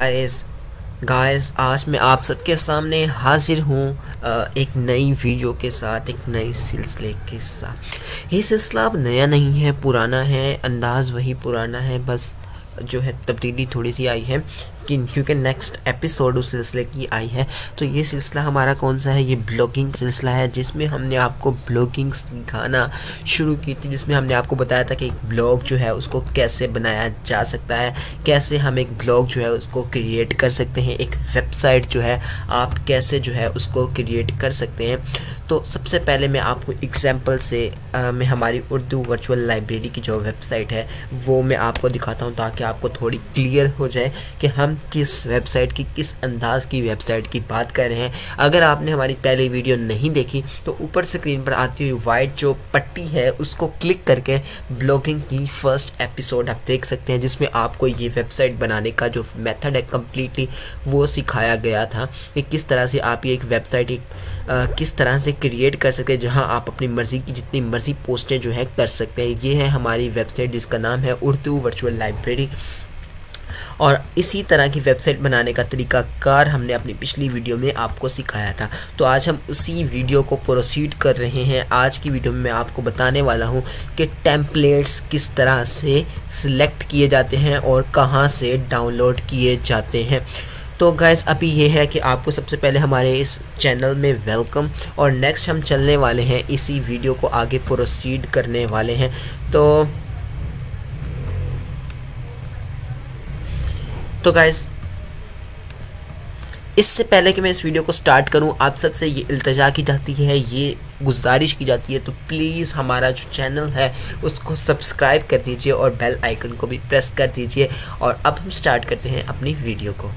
Guys guys आज मैं आप सबके सामने हाजिर हूँ एक नई वीडियो के साथ, एक नई सिलसिले के साथ। ये सिलसिला अब नया नहीं है, पुराना है, अंदाज़ वही पुराना है, बस जो है तब्दीली थोड़ी सी आई है क्योंकि नेक्स्ट एपिसोड उस सिलसिले की आई है। तो ये सिलसिला हमारा कौन सा है? ये ब्लॉगिंग सिलसिला है, जिसमें हमने आपको ब्लॉगिंग सिखाना शुरू की थी, जिसमें हमने आपको बताया था कि एक ब्लॉग जो है उसको कैसे बनाया जा सकता है, कैसे हम एक ब्लॉग जो है उसको क्रिएट कर सकते हैं, एक वेबसाइट जो है आप कैसे जो है उसको क्रिएट कर सकते हैं। तो सबसे पहले मैं आपको एग्जांपल से मैं हमारी उर्दू वर्चुअल लाइब्रेरी की जो वेबसाइट है वो मैं आपको दिखाता हूँ, ताकि आपको थोड़ी क्लियर हो जाए कि हम किस वेबसाइट की, किस अंदाज की वेबसाइट की बात कर रहे हैं। अगर आपने हमारी पहली वीडियो नहीं देखी तो ऊपर स्क्रीन पर आती हुई वाइट जो पट्टी है उसको क्लिक करके ब्लॉगिंग की फर्स्ट एपिसोड आप देख सकते हैं, जिसमें आपको ये वेबसाइट बनाने का जो मेथड है कम्प्लीटली वो सिखाया गया था कि किस तरह से आप ये एक वेबसाइट किस तरह से क्रिएट कर सकते हैं, जहां आप अपनी मर्ज़ी की जितनी मर्ज़ी पोस्टें जो है कर सकते हैं। ये है हमारी वेबसाइट जिसका नाम है उर्दू वर्चुअल लाइब्रेरी। और इसी तरह की वेबसाइट बनाने का तरीक़ाकार हमने अपनी पिछली वीडियो में आपको सिखाया था। तो आज हम उसी वीडियो को प्रोसीड कर रहे हैं। आज की वीडियो में मैं आपको बताने वाला हूं कि टेम्पलेट्स किस तरह से सिलेक्ट किए जाते हैं और कहां से डाउनलोड किए जाते हैं। तो गाइस अभी ये है कि आपको सबसे पहले हमारे इस चैनल में वेलकम, और नेक्स्ट हम चलने वाले हैं, इसी वीडियो को आगे प्रोसीड करने वाले हैं। तो गाइस इससे पहले कि मैं इस वीडियो को स्टार्ट करूं, आप सबसे ये इल्तिजा की जाती है, ये गुजारिश की जाती है, तो प्लीज़ हमारा जो चैनल है उसको सब्सक्राइब कर दीजिए और बेल आइकन को भी प्रेस कर दीजिए। और अब हम स्टार्ट करते हैं अपनी वीडियो को।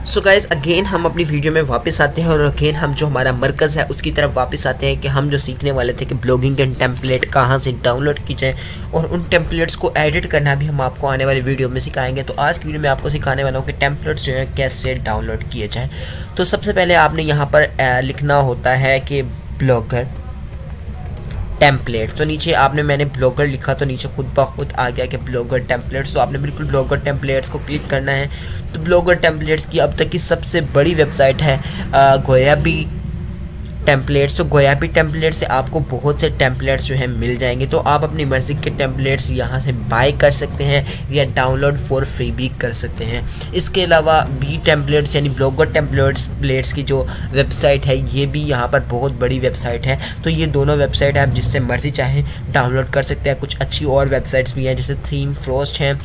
सो गाइज़ अगेन हम अपनी वीडियो में वापस आते हैं, और अगेन हम जो हमारा मरकज़ है उसकी तरफ वापस आते हैं कि हम जो सीखने वाले थे कि ब्लॉगिंग के टेम्पलेट कहाँ से डाउनलोड की जाए, और उन टेम्पलेट्स को एडिट करना भी हम आपको आने वाली वीडियो में सिखाएंगे। तो आज की वीडियो में आपको सिखाने वाला हूँ कि टेम्पलेट्स जो है कैसे डाउनलोड किए जाए। तो सबसे पहले आपने यहाँ पर लिखना होता है कि ब्लॉगर टेम्पलेट। तो नीचे मैंने ब्लॉगर लिखा तो नीचे खुद ब खुद आ गया कि ब्लॉगर टेम्पलेट्स। तो आपने बिल्कुल ब्लॉगर टेम्पलेट्स को क्लिक करना है। तो ब्लॉगर टेम्पलेट्स की अब तक की सबसे बड़ी वेबसाइट है गोयाबी टेम्पलेट्स। तो गोयाबी टेम्पलेट से आपको बहुत से टेम्पलेट्स जो है मिल जाएंगे। तो आप अपनी मर्ज़ी के टेम्पलेट्स यहाँ से बाय कर सकते हैं या डाउनलोड फॉर फ्री भी कर सकते हैं। इसके अलावा बी टेम्पलेट्स यानी ब्लॉगर टेम्पलेट्स की जो वेबसाइट है ये भी यहाँ पर बहुत बड़ी वेबसाइट है। तो ये दोनों वेबसाइट आप जिससे मर्ज़ी चाहें डाउनलोड कर सकते हैं। कुछ अच्छी और वेबसाइट्स भी हैं, जैसे थीम फ्रोस्ट हैं,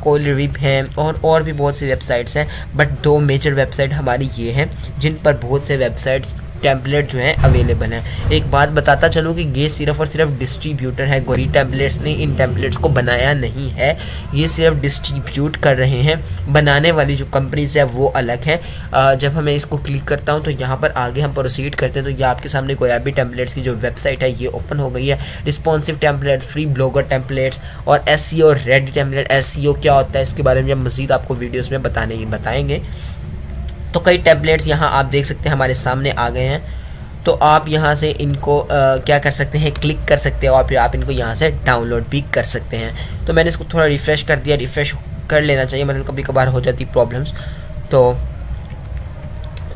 कोलरिप हैं, और भी बहुत सी वेबसाइट्स हैं। बट दो मेजर वेबसाइट हमारी ये हैं जिन पर बहुत से वेबसाइट्स टेम्पलेट जो है अवेलेबल है। एक बात बताता चलूँ कि ये सिर्फ और सिर्फ डिस्ट्रीब्यूटर है, गोरी टेम्पलेट्स ने इन टेम्पलेट्स को बनाया नहीं है, ये सिर्फ डिस्ट्रीब्यूट कर रहे हैं। बनाने वाली जो कंपनीज है वो अलग है। जब हमें इसको क्लिक करता हूँ तो यहाँ पर आगे हम प्रोसीड करते हैं, तो ये आपके सामने गोयाबी टेम्पलेट्स की जो वेबसाइट है ये ओपन हो गई है। Responsive templates, free blogger templates और SEO रेडी टेम्पलेट। SEO क्या होता है इसके बारे में हम मज़ीद आपको वीडियोज़ में बताएंगे। तो कई टैबलेट्स यहाँ आप देख सकते हैं हमारे सामने आ गए हैं। तो आप यहाँ से इनको क्या कर सकते हैं, क्लिक कर सकते हैं और फिर आप इनको यहाँ से डाउनलोड भी कर सकते हैं। तो मैंने इसको थोड़ा रिफ़्रेश कर दिया, रिफ़्रेश कर लेना चाहिए, मतलब कभी कभार हो जाती प्रॉब्लम्स। तो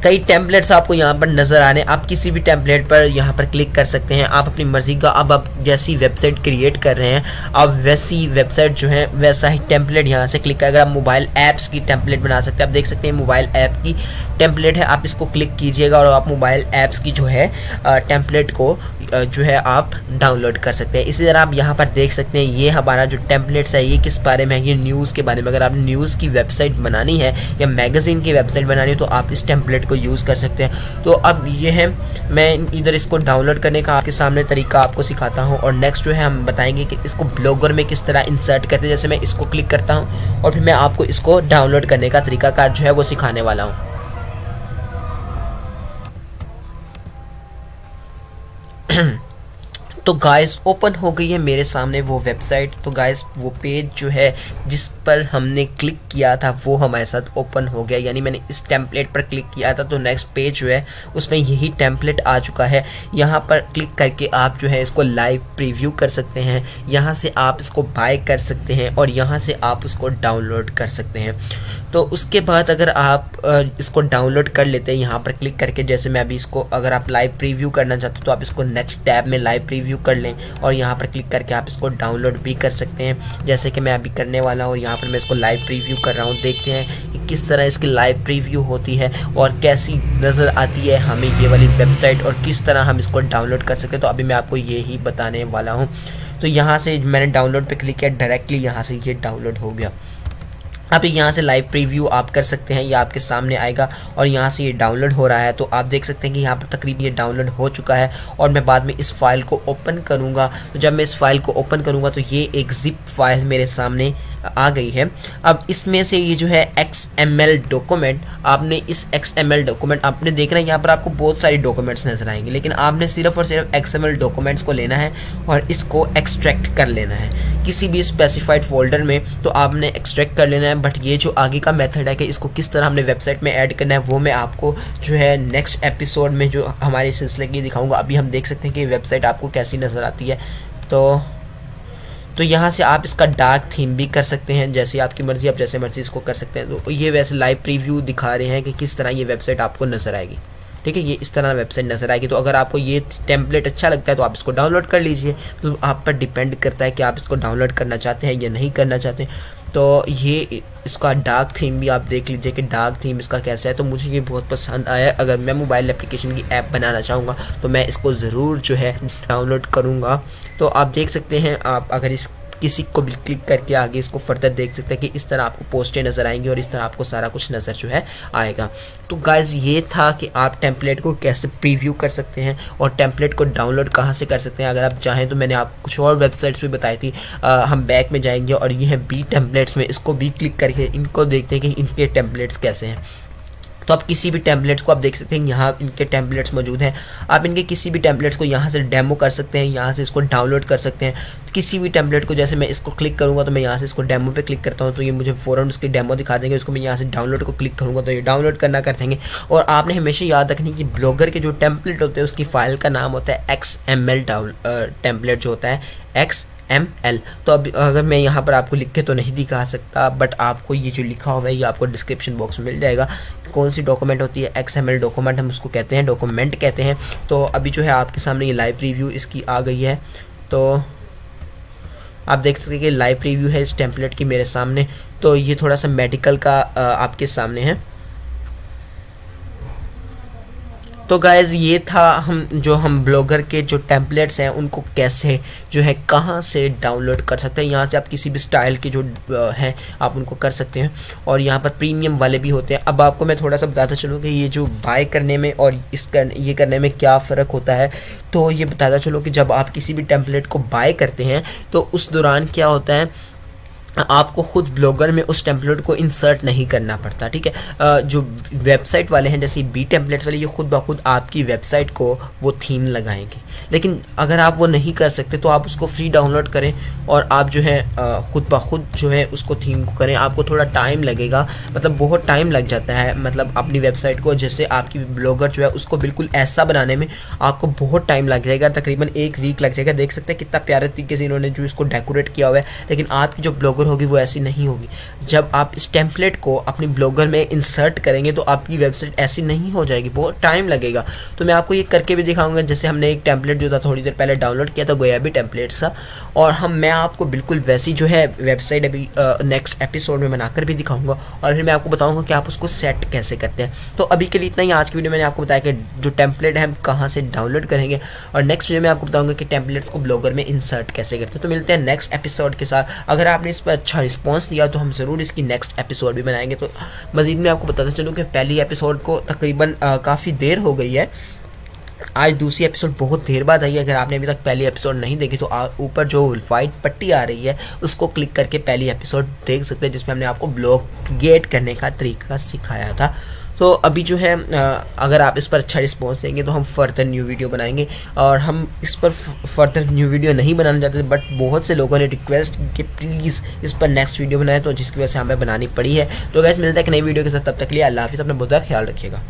कई टेम्पलेट्स आपको यहाँ पर नज़र आने, आप किसी भी टेम्पलेट पर यहाँ पर क्लिक कर सकते हैं, आप अपनी मर्ज़ी का। अब आप जैसी वेबसाइट क्रिएट कर रहे हैं आप वैसी वेबसाइट जो है वैसा ही टेम्पलेट यहाँ से क्लिक कर, अगर आप मोबाइल ऐप्स की टेम्पलेट बना सकते हैं। आप देख सकते हैं मोबाइल ऐप की टेम्पलेट है, आप इसको क्लिक कीजिएगा और आप मोबाइल ऐप्स की जो है टेम्पलेट को जो है आप डाउनलोड कर सकते हैं। इसी तरह आप यहाँ पर देख सकते हैं ये हमारा जो टेम्पलेट्स है ये किस बारे में है, ये न्यूज़ के बारे में। अगर आपने न्यूज़ की वेबसाइट बनानी है या मैगज़ीन की वेबसाइट बनानी है तो आप इस टेम्पलेट को यूज़ कर सकते हैं। तो अब ये है, मैं इधर इसको डाउनलोड करने का आपके सामने तरीका आपको सिखाता हूँ, और नेक्स्ट जो है हम बताएंगे कि इसको ब्लॉगर में किस तरह इंसर्ट करते हैं। जैसे मैं इसको क्लिक करता हूँ और फिर मैं आपको इसको डाउनलोड करने का तरीकाकार जो है वो सिखाने वाला हूँ। तो गाइस ओपन हो गई है मेरे सामने वो वेबसाइट। तो गाइस वो पेज जो है जिस पर हमने क्लिक किया था वो हमारे साथ ओपन हो गया, यानी मैंने इस टेम्पलेट पर क्लिक किया था तो नेक्स्ट पेज जो है उसमें यही टेम्पलेट आ चुका है। यहाँ पर क्लिक करके आप जो है इसको लाइव प्रीव्यू कर सकते हैं, यहाँ से आप इसको बाय कर सकते हैं और यहाँ से आप इसको डाउनलोड कर सकते हैं। तो उसके बाद अगर आप इसको डाउनलोड कर लेते हैं यहाँ पर क्लिक करके, जैसे मैं अभी इसको अगर आप लाइव प्रीव्यू करना चाहते हो तो आप इसको नेक्स्ट टैब में लाइव प्रीव्यू कर लें और यहाँ पर क्लिक करके आप इसको डाउनलोड भी कर सकते हैं, जैसे कि मैं अभी करने वाला हूँ। यहाँ पर मैं इसको लाइव प्रीव्यू कर रहा हूँ, देखते हैं कि किस तरह इसकी लाइव प्रीव्यू होती है और कैसी नज़र आती है हमें ये वाली वेबसाइट और किस तरह हम इसको डाउनलोड कर सकते हैं। तो अभी मैं आपको ये ही बताने वाला हूँ। तो यहाँ से मैंने डाउनलोड पे क्लिक किया, डायरेक्टली यहाँ से ये डाउनलोड हो गया। अब यहाँ से लाइव प्रीव्यू आप कर सकते हैं, ये आपके सामने आएगा और यहाँ से ये डाउनलोड हो रहा है। तो आप देख सकते हैं कि यहाँ पर तकरीबन ये डाउनलोड हो चुका है और मैं बाद में इस फाइल को ओपन करूँगा। तो जब मैं इस फाइल को ओपन करूँगा तो ये एक जिप फाइल मेरे सामने आ गई है। अब इसमें से ये जो है XML डॉक्यूमेंट, आपने इस XML डॉक्यूमेंट आपने देखना है, यहाँ पर आपको बहुत सारी डॉक्यूमेंट्स नजर आएंगे, लेकिन आपने सिर्फ और सिर्फ XML डॉक्यूमेंट्स को लेना है और इसको एक्सट्रैक्ट कर लेना है किसी भी स्पेसिफाइड फोल्डर में। तो आपने एक्सट्रैक्ट कर लेना है, बट ये जो आगे का मेथड है कि इसको किस तरह हमने वेबसाइट में ऐड करना है वो मैं आपको जो है नेक्स्ट एपिसोड में जो हमारे सिलसिले की दिखाऊंगा। अभी हम देख सकते हैं कि वेबसाइट आपको कैसी नज़र आती है। तो यहाँ से आप इसका डार्क थीम भी कर सकते हैं, जैसे आपकी मर्ज़ी, आप जैसे मर्ज़ी इसको कर सकते हैं। तो ये वैसे लाइव प्रीव्यू दिखा रहे हैं कि किस तरह ये वेबसाइट आपको नज़र आएगी। ठीक है, ये इस तरह वेबसाइट नज़र आएगी। तो अगर आपको ये टेम्पलेट अच्छा लगता है तो आप इसको डाउनलोड कर लीजिए। तो आप पर डिपेंड करता है कि आप इसको डाउनलोड करना चाहते हैं या नहीं करना चाहते। तो ये इसका डार्क थीम भी आप देख लीजिए कि डार्क थीम इसका कैसा है। तो मुझे ये बहुत पसंद आया। अगर मैं मोबाइल एप्लीकेशन की ऐप बनाना चाहूँगा तो मैं इसको ज़रूर जो है डाउनलोड करूँगा। तो आप देख सकते हैं, आप अगर इस किसी को भी क्लिक करके आगे इसको फर्दर देख सकते हैं कि इस तरह आपको पोस्टें नज़र आएंगी और इस तरह आपको सारा कुछ नज़र जो है आएगा। तो गाइज़ ये था कि आप टेम्पलेट को कैसे प्रीव्यू कर सकते हैं और टेम्पलेट को डाउनलोड कहाँ से कर सकते हैं। अगर आप चाहें तो मैंने आपको कुछ और वेबसाइट्स भी बताई थी। हम बैक में जाएंगे और ये है बी टेम्पलेट्स में, इसको भी क्लिक करके इनको देखते हैं कि इनके टेम्पलेट्स कैसे हैं। तो आप किसी भी टेम्पलेट्स को आप देख सकते हैं, यहाँ इनके टेम्पलेट्स मौजूद हैं। आप इनके किसी भी टेम्पलेट्स को यहाँ से डेमो कर सकते हैं, यहाँ से इसको डाउनलोड कर सकते हैं। किसी भी टेम्पलेट को, जैसे मैं इसको क्लिक करूँगा तो मैं यहाँ से इसको डेमो पे क्लिक करता हूँ तो ये मुझे फ़ौरन उसकी डेमो दिखा देंगे। उसको मैं यहाँ से डाउनलोड को क्लिक करूँगा तो ये डाउनलोड करना कर देंगे। और आपने हमेशा याद रखनी कि ब्लॉगर के जो टेम्पलेट होते हैं उसकी फ़ाइल का नाम होता है XML टेम्पलेट जो होता है XML। तो अब अगर मैं यहाँ पर आपको लिख के तो नहीं दिखा सकता, बट आपको ये जो लिखा हुआ है ये आपको डिस्क्रिप्शन बॉक्स में मिल जाएगा। कौन सी डॉक्यूमेंट होती है XML डॉक्यूमेंट, हम उसको कहते हैं, डॉक्यूमेंट कहते हैं। तो अभी जो है आपके सामने ये लाइव प्रीव्यू इसकी आ गई है। तो आप देख सकते हैं कि लाइव प्रीव्यू है इस टेम्पलेट की मेरे सामने। तो ये थोड़ा सा मेडिकल का आपके सामने है। तो गाइज़ ये था हम ब्लॉगर के जो टेम्पलेट्स हैं उनको कैसे जो है कहाँ से डाउनलोड कर सकते हैं। यहाँ से आप किसी भी स्टाइल के जो हैं आप उनको कर सकते हैं और यहाँ पर प्रीमियम वाले भी होते हैं। अब आपको मैं थोड़ा सा बताता चलूँ कि ये जो बाय करने में और ये करने में क्या फ़र्क होता है। तो ये बताता चलो कि जब आप किसी भी टेम्पलेट को बाय करते हैं तो उस दौरान क्या होता है, आपको खुद ब्लॉगर में उस टेम्पलेट को इंसर्ट नहीं करना पड़ता। ठीक है, जो वेबसाइट वाले हैं जैसे बी टेम्पलेट्स वाले, ये खुद ब खुद आपकी वेबसाइट को वो थीम लगाएंगे। लेकिन अगर आप वो नहीं कर सकते तो आप उसको फ्री डाउनलोड करें और आप जो है खुद ब खुद जो है उसको थीम को करें। आपको थोड़ा टाइम लगेगा, मतलब बहुत टाइम लग जाता है, मतलब अपनी वेबसाइट को जैसे आपकी ब्लॉगर जो है उसको बिल्कुल ऐसा बनाने में आपको बहुत टाइम लग जाएगा, तकरीबन 1 वीक लग जाएगा। देख सकते हैं कितना प्यारे तरीके से इन्होंने जो इसको डेकोरेट किया हुआ है, लेकिन आपकी जो ब्लॉगर होगी वो ऐसी नहीं होगी। जब आप इस टेम्पलेट को अपनी ब्लॉगर में इंसर्ट करेंगे तो आपकी वेबसाइट ऐसी नहीं हो जाएगी, बहुत टाइम लगेगा। तो मैं आपको ये करके भी दिखाऊंगा। जैसे हमने एक टेम्पलेट जो था थोड़ी देर पहले डाउनलोड किया था, गोयाबी टेम्पलेट सा, और मैं आपको बिल्कुल वैसी जो है वेबसाइट अभी नेक्स्ट एपिसोड में बनाकर भी दिखाऊंगा और फिर मैं आपको बताऊंगा कि आप उसको सेट कैसे करते हैं। तो अभी के लिए इतना ही। आज की वीडियो मैंने आपको बताया कि जो टेम्पलेट है हम कहाँ से डाउनलोड करेंगे और नेक्स्ट वीडियो में आपको बताऊंगा कि टेम्पलेट्स को ब्लॉगर में इंसर्ट कैसे करते हैं। तो मिलते हैं नेक्स्ट एपिसोड के साथ। अगर आपने इस पर अच्छा रिस्पॉन्स दिया तो हम ज़रूर इसकी नेक्स्ट एपिसोड भी बनाएंगे। तो मज़ीद में आपको बताता चलूँ कि पहली एपिसोड को तकरीबन काफ़ी देर हो गई है, आज दूसरी एपिसोड बहुत देर बाद आई है। अगर आपने अभी तक पहली एपिसोड नहीं देखी तो ऊपर जो वाइट पट्टी आ रही है उसको क्लिक करके पहली एपिसोड देख सकते हैं, जिसमें हमने आपको ब्लॉग क्रिएट करने का तरीका सिखाया था। तो अभी जो है अगर आप इस पर अच्छा रिस्पॉन्स देंगे तो हम फर्दर न्यू वीडियो बनाएंगे। और हम इस पर फर्दर न्यू वीडियो नहीं बनाना चाहते, बट बहुत से लोगों ने रिक्वेस्ट की कि प्लीज़ इस पर नेक्स्ट वीडियो बनाएं, तो जिसकी वजह से हमें बनानी पड़ी है। तो गाइस मिलता है एक नई वीडियो के साथ, तब तक के लिए अल्लाह हाफिज़, अपना बहुत ख्याल रखिएगा।